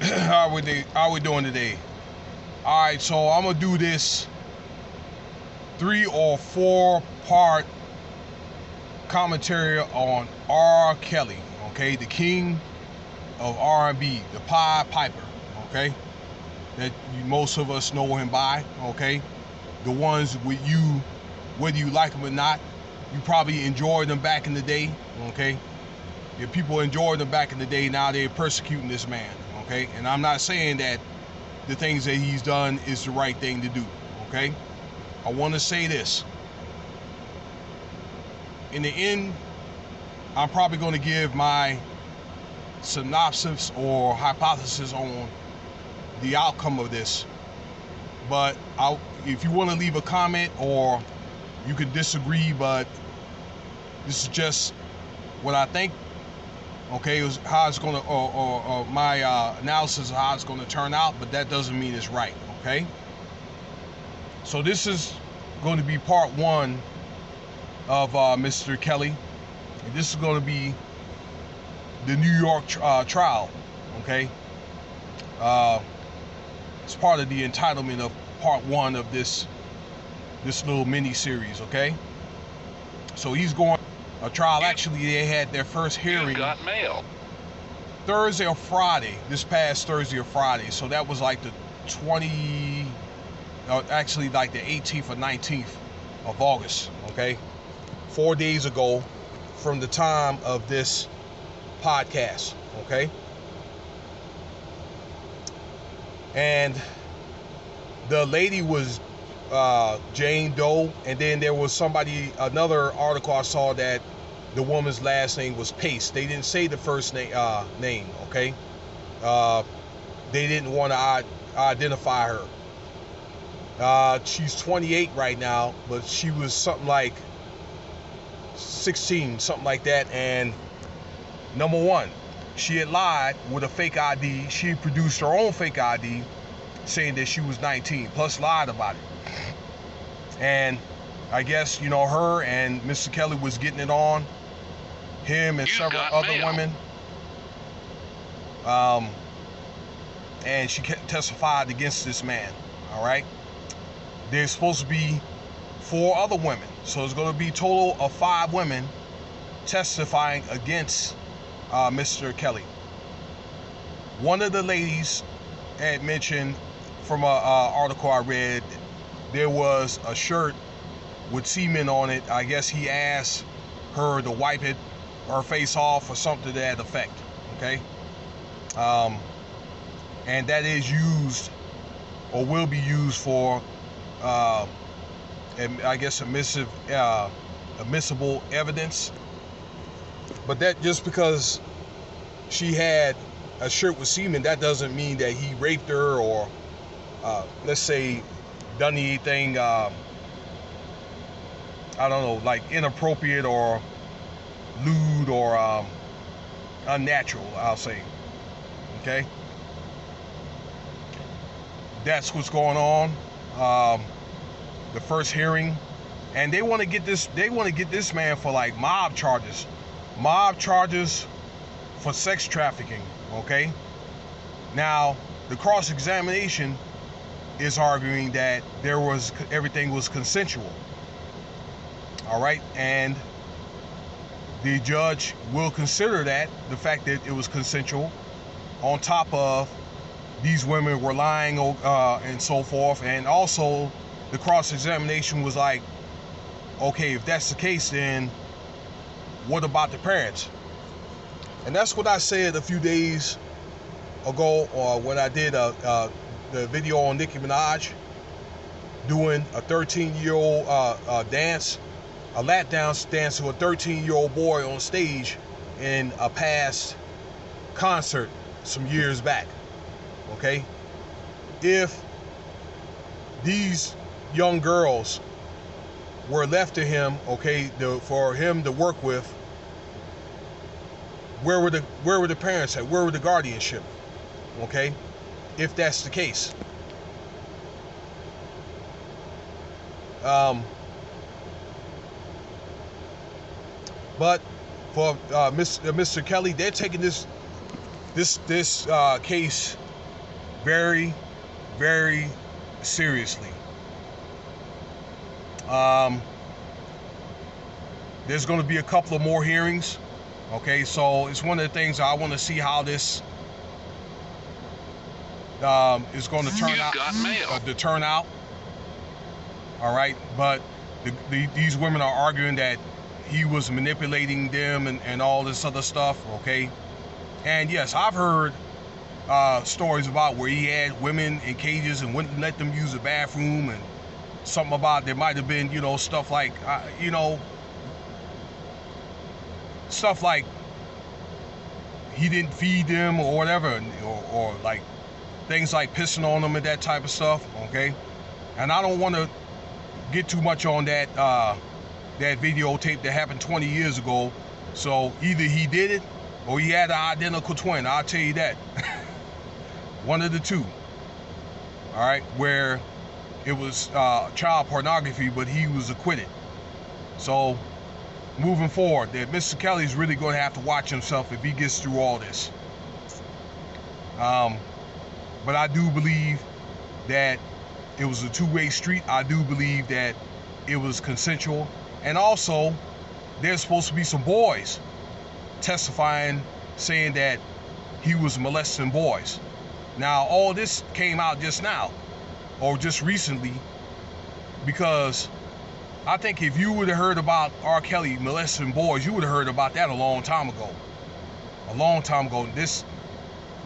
How we doing today? All right, so I'm gonna do this 3 or 4 part commentary on R. Kelly. Okay, the king of R&B, the Pied Piper. Okay, that most of us know him by. Okay, the ones with you, whether you like them or not, you probably enjoyed them back in the day. Okay, if people enjoyed them back in the day, now they're persecuting this man. Okay, and I'm not saying that the things that he's done is the right thing to do. Okay, I want to say this. In the end, I'm probably going to give my synopsis or hypothesis on the outcome of this. But if you want to leave a comment, or you could disagree, but this is just what I think. Okay, how it's going to, or my analysis of how it's going to turn out, but that doesn't mean it's right. Okay, so this is going to be part 1 of Mr. Kelly. And this is going to be the New York trial. Okay, it's part of the entitlement of part 1 of this little mini series. Okay, so he's going a trial. Actually, they had their first hearing. You got mail. Thursday or Friday, this past Thursday or Friday. So that was like the actually like the 18th or 19th of August. Okay, 4 days ago from the time of this podcast. Okay, and the lady was Jane Doe, and then there was another article I saw that the woman's last name was Pace. They didn't say the first name. Okay, they didn't want to identify her. She's 28 right now, but she was something like 16, something like that. And number one, she had lied with a fake ID. She produced her own fake ID, saying that she was 19, plus lied about it. And I guess, her and Mr. Kelly was getting it on, him and several other women. And she testified against this man. All right, there's supposed to be 4 other women, so it's going to be a total of 5 women testifying against Mr. Kelly. One of the ladies had mentioned from an article I read, there was a shirt with semen on it. I guess he asked her to wipe her face off or something to that effect. Okay, and that is used or will be used for I guess admissible evidence. But that, just because she had a shirt with semen, that doesn't mean that he raped her or let's say done anything I don't know, like inappropriate or lewd or unnatural, I'll say. Okay, that's what's going on. The first hearing, and they want to get this man for like mob charges for sex trafficking. Okay, now the cross-examination is arguing that everything was consensual. All right, and the judge will consider that, the fact that it was consensual, on top of these women were lying and so forth. And also the cross-examination was like, okay, if that's the case, then what about the parents? And that's what I said a few days ago, when I did the video on Nicki Minaj doing a 13-year-old dance, a lap dance to a 13-year-old boy on stage in a past concert some years back. Okay, if these young girls were left to him, okay, for him to work with, where were the parents at? Where were the guardianship? Okay, if that's the case. But for Mr. Kelly, they're taking this case very, very seriously. There's going to be a couple of more hearings. Okay, so it's one of the things I want to see how this is going to turn out. All right, but these women are arguing that he was manipulating them and all this other stuff. Okay, and yes, I've heard stories about where he had women in cages and wouldn't let them use the bathroom, and something about there might have been, you know, stuff like stuff like he didn't feed them or whatever, or like things like pissing on them and that type of stuff. Okay, and I don't want to get too much on that that videotape that happened 20 years ago. So either he did it or he had an identical twin. I'll tell you that. One of the two. All right, where it was child pornography, but he was acquitted. So moving forward, that Mr. Kelly's really going to have to watch himself if he gets through all this. But I do believe that it was a two-way street. I do believe that it was consensual. And also, there's supposed to be some boys testifying, saying that he was molesting boys. Now, all this came out just now, or just recently, because I think if you would have heard about R. Kelly molesting boys, you would have heard about that a long time ago. A long time ago. This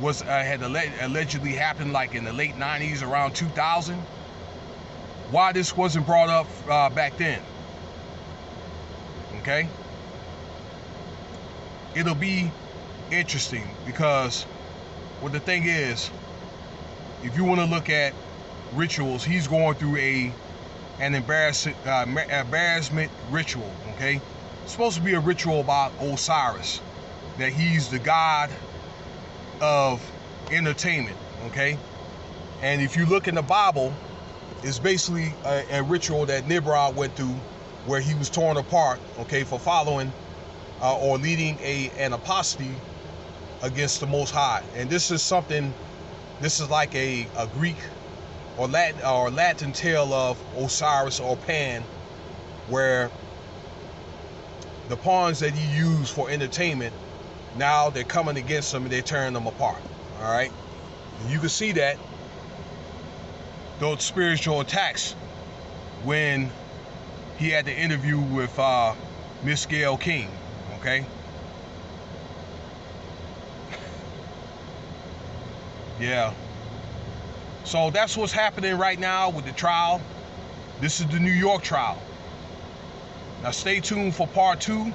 was had allegedly happened like in the late 90s, around 2000. Why this wasn't brought up back then? Okay? It'll be interesting because what the thing is, if you want to look at rituals, he's going through an embarrassment ritual. Okay, it's supposed to be a ritual about Osiris, that he's the god of entertainment. Okay, and if you look in the Bible, it's basically a ritual that Nimrod went through, where he was torn apart. Okay, for following or leading an apostasy against the Most High. And this is something. This is like a Greek or Latin tale of Osiris or Pan, where the pawns that he used for entertainment, now they're coming against him and they're tearing them apart. All right, and you can see that those spiritual attacks when he had the interview with Miss Gayle King. Okay. Yeah. So that's what's happening right now with the trial. This is the New York trial. Now stay tuned for part 2. All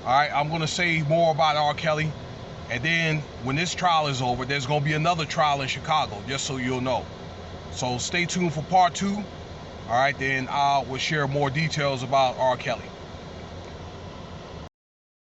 right, I'm going to say more about R. Kelly. And then when this trial is over, there's going to be another trial in Chicago, just so you'll know. So stay tuned for part 2. All right, then I will share more details about R. Kelly.